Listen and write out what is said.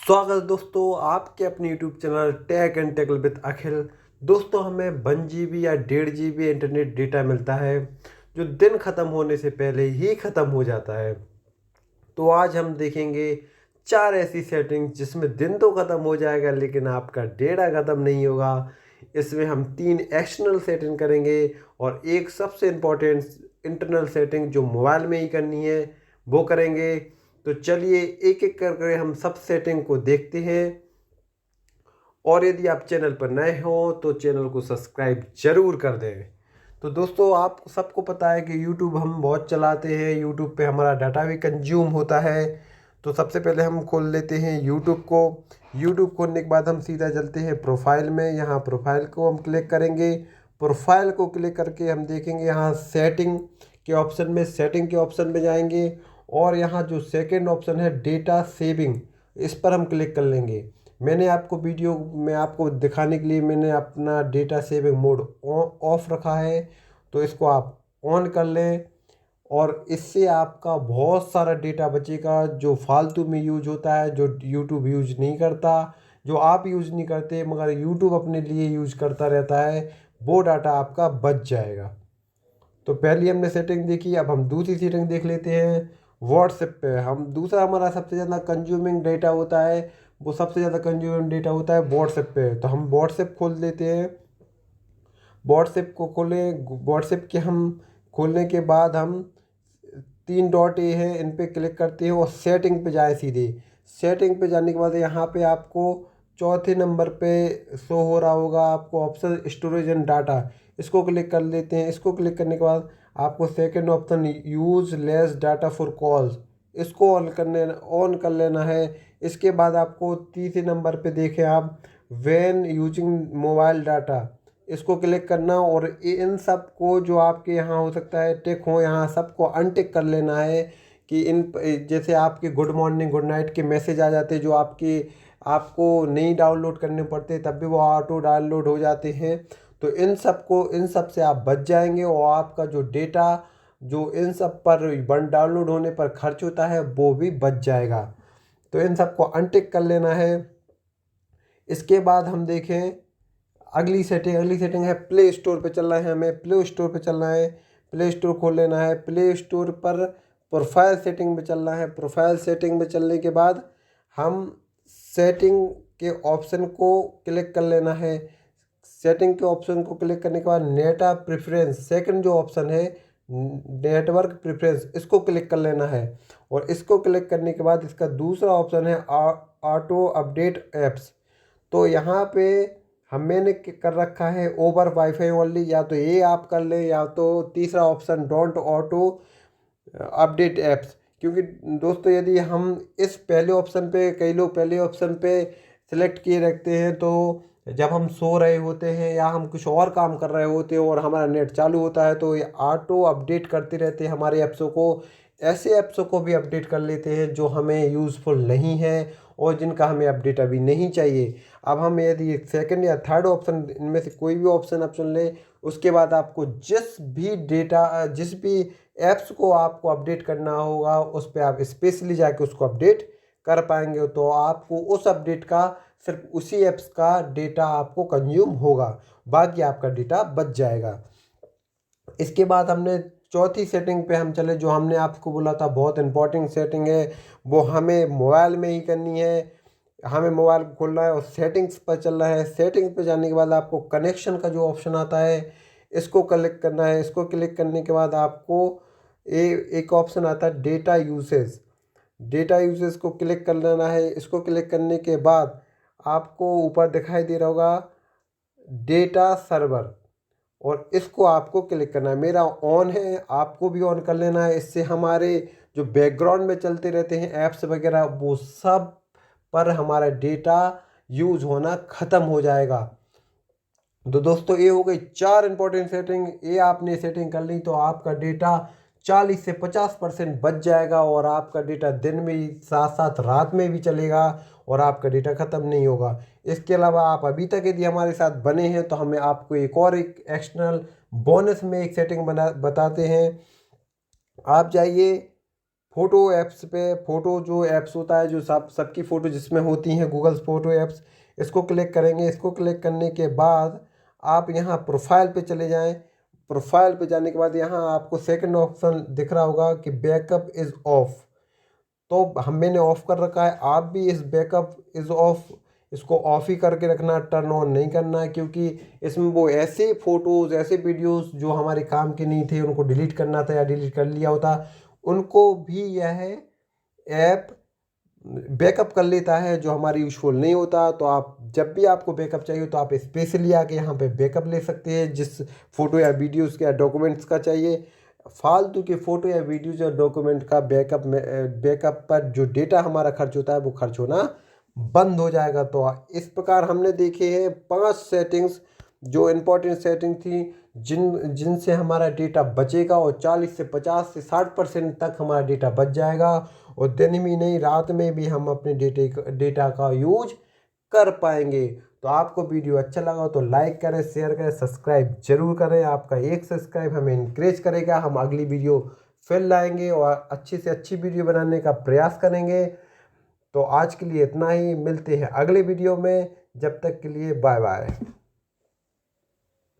स्वागत है दोस्तों आपके अपने YouTube channel tech and tackle with Akhil. दोस्तों हमें 1 GB या 1.5 GB इंटरनेट डेटा मिलता है जो दिन ख़त्म होने से पहले ही ख़त्म हो जाता है। तो आज हम देखेंगे 4 ऐसी सेटिंग्स जिसमें दिन तो ख़त्म हो जाएगा लेकिन आपका डेटा ख़त्म नहीं होगा। इसमें हम 3 एक्सटर्नल सेटिंग करेंगे और एक सबसे इम्पोर्टेंट इंटरनल सेटिंग जो मोबाइल में ही करनी है वो करेंगे। तो चलिए एक एक करके हम सब सेटिंग को देखते हैं। और यदि आप चैनल पर नए हो तो चैनल को सब्सक्राइब जरूर कर दें। तो दोस्तों आप सबको पता है कि YouTube हम बहुत चलाते हैं, YouTube पे हमारा डाटा भी कंज्यूम होता है। तो सबसे पहले हम खोल लेते हैं YouTube को। YouTube खोलने के बाद हम सीधा चलते हैं प्रोफाइल में। यहाँ प्रोफाइल को हम क्लिक करेंगे। प्रोफाइल को क्लिक करके हम देखेंगे यहाँ सेटिंग के ऑप्शन में जाएंगे और यहाँ जो सेकंड ऑप्शन है डेटा सेविंग, इस पर हम क्लिक कर लेंगे। मैंने आपको वीडियो में आपको दिखाने के लिए मैंने अपना डेटा सेविंग मोड ऑफ रखा है, तो इसको आप ऑन कर लें और इससे आपका बहुत सारा डेटा बचेगा जो फालतू में यूज होता है, जो यूट्यूब यूज नहीं करता, जो आप यूज नहीं करते मगर यूट्यूब अपने लिए यूज करता रहता है, वो डाटा आपका बच जाएगा। तो पहली हमने सेटिंग देखी, अब हम दूसरी सेटिंग देख लेते हैं। व्हाट्सएप पे हम दूसरा हमारा सबसे ज़्यादा कंज्यूमिंग डेटा होता है, वो सबसे ज़्यादा कंज्यूमिंग डेटा होता है व्हाट्सएप पे। तो हम व्हाट्सएप खोल देते हैं। व्हाट्सएप को खोलें। व्हाट्सएप के हम खोलने के बाद हम 3 डॉट ए है, इन पे क्लिक करते हैं और सेटिंग पे जाए सीधे। सेटिंग पे जाने के बाद यहाँ पे आपको चौथे नंबर पे शो हो रहा होगा आपको ऑप्शन स्टोरेज एंड डाटा, इसको क्लिक कर लेते हैं। इसको क्लिक करने के बाद आपको second option use less data for calls, इसको ऑन कर लेना है। इसके बाद आपको तीसरे नंबर पे देखें आप व्हेन यूजिंग मोबाइल डाटा, इसको क्लिक करना और इन सब को जो आपके यहाँ हो सकता है टिक हो, यहाँ सबको अनटिक कर लेना है कि इन जैसे आपके गुड मॉर्निंग गुड नाइट के मैसेज आ जाते हैं जो आपको नहीं डाउनलोड करने पड़ते, तब भी वो ऑटो डाउनलोड हो जाते हैं। तो इन सब से आप बच जाएंगे और आपका जो डेटा जो इन सब पर वन डाउनलोड होने पर खर्च होता है वो भी बच जाएगा। तो इन सबको अनटिक कर लेना है। इसके बाद हम देखें अगली सेटिंग है प्ले स्टोर पे चलना है, हमें प्ले स्टोर पे चलना है। प्ले स्टोर खोल लेना है। प्ले स्टोर पर प्रोफाइल सेटिंग में चलना है। प्रोफाइल सेटिंग में चलने के बाद हम सेटिंग के ऑप्शन को क्लिक कर लेना है। सेटिंग के ऑप्शन को क्लिक करने के बाद नेटा प्रेफरेंस, सेकंड जो ऑप्शन है नेटवर्क प्रेफरेंस, इसको क्लिक कर लेना है। और इसको क्लिक करने के बाद इसका दूसरा ऑप्शन है ऑटो अपडेट ऐप्स। तो यहाँ पे मैंने कर रखा है ओवर वाईफाई ओनली, या तो ये आप कर ले या तो तीसरा option don't auto update apps. क्योंकि दोस्तों यदि हम इस पहले ऑप्शन पे, कई लोग पहले ऑप्शन पे सिलेक्ट किए रखते हैं, तो जब हम सो रहे होते हैं या हम कुछ और काम कर रहे होते हैं और हमारा नेट चालू होता है तो ये ऑटो अपडेट करते रहते हैं हमारे ऐप्सों को। ऐसे ऐप्सों को भी अपडेट कर लेते हैं जो हमें यूज़फुल नहीं है और जिनका हमें अपडेट अभी नहीं चाहिए। अब हम यदि सेकंड या थर्ड ऑप्शन इनमें से कोई भी ऑप्शन आप चुन लें, उसके बाद आपको जिस भी ऐप्स को आपको अपडेट करना होगा उस पर आप स्पेशली जाके उसको अपडेट कर पाएंगे। तो आपको उस अपडेट का सिर्फ उसी ऐप्स का डेटा आपको कंज्यूम होगा, बाकी आपका डेटा बच जाएगा। इसके बाद हमने चौथी सेटिंग पे हम चले, जो हमने आपको बोला था बहुत इंपॉर्टेंट सेटिंग है, वो हमें मोबाइल में ही करनी है। हमें मोबाइल खोलना है और सेटिंग्स पर चलना है। सेटिंग्स पे जाने के बाद आपको कनेक्शन का जो ऑप्शन आता है इसको क्लिक करना है। इसको क्लिक करने के बाद आपको एक ऑप्शन आता है डेटा यूसेज, डेटा यूसेज को क्लिक कर लेना है। इसको क्लिक करने के बाद आपको ऊपर दिखाई दे रहा होगा डेटा सर्वर, और इसको आपको क्लिक करना है। मेरा ऑन है, आपको भी ऑन कर लेना है। इससे हमारे जो बैकग्राउंड में चलते रहते हैं ऐप्स वगैरह वो सब पर हमारा डेटा यूज़ होना ख़त्म हो जाएगा। तो दोस्तों ये हो गई 4 इंपॉर्टेंट सेटिंग। ये आपने सेटिंग कर ली तो आपका डेटा 40 से 50% बच जाएगा और आपका डेटा दिन में ही साथ साथ रात में भी चलेगा और आपका डेटा ख़त्म नहीं होगा। इसके अलावा आप अभी तक यदि हमारे साथ बने हैं तो हमें आपको एक एक्स्टर्नल बोनस में एक सेटिंग बताते हैं। आप जाइए फ़ोटो ऐप्स पे, फ़ोटो जो ऐप्स होता है, जो सबकी फ़ोटो जिसमें होती हैं गूगल फ़ोटो ऐप्स, इसको क्लिक करेंगे। इसको क्लिक करने के बाद आप यहाँ प्रोफाइल पे चले जाएं। प्रोफाइल पे जाने के बाद यहाँ आपको सेकंड ऑप्शन दिख रहा होगा कि बैकअप इज़ ऑफ। तो मैंने ऑफ कर रखा है, आप भी इस बैकअप इज़ ऑफ इसको ऑफ ही करके रखना, टर्न ऑन नहीं करना है, क्योंकि इसमें वो ऐसे फ़ोटोज़, ऐसे वीडियोस जो हमारे काम के नहीं थे उनको डिलीट करना था या डिलीट कर लिया होता, उनको भी यह ऐप बैकअप कर लेता है, जो हमारी यूज़फुल नहीं होता। तो आप जब भी आपको बैकअप चाहिए तो आप स्पेशली आके यहाँ पे बैकअप ले सकते हैं, जिस फ़ोटो या वीडियोस या डॉक्यूमेंट्स का चाहिए। फालतू के फ़ोटो या वीडियोस या डॉक्यूमेंट का बैकअप पर जो डेटा हमारा खर्च होता है वो खर्च होना बंद हो जाएगा। तो इस प्रकार हमने देखे हैं 5 सेटिंग्स जो इम्पोर्टेंट सेटिंग थी, जिनसे हमारा डेटा बचेगा और 40 से 50 से 60% तक हमारा डेटा बच जाएगा, और दिन में नहीं रात में भी हम अपने डेटा का यूज कर पाएंगे। तो आपको वीडियो अच्छा लगा तो लाइक करें, शेयर करें, सब्सक्राइब जरूर करें। आपका एक सब्सक्राइब हमें इंकरेज करेगा, हम अगली वीडियो फिर लाएंगे और अच्छी से अच्छी वीडियो बनाने का प्रयास करेंगे। तो आज के लिए इतना ही, मिलते हैं अगले वीडियो में, जब तक के लिए बाय बाय।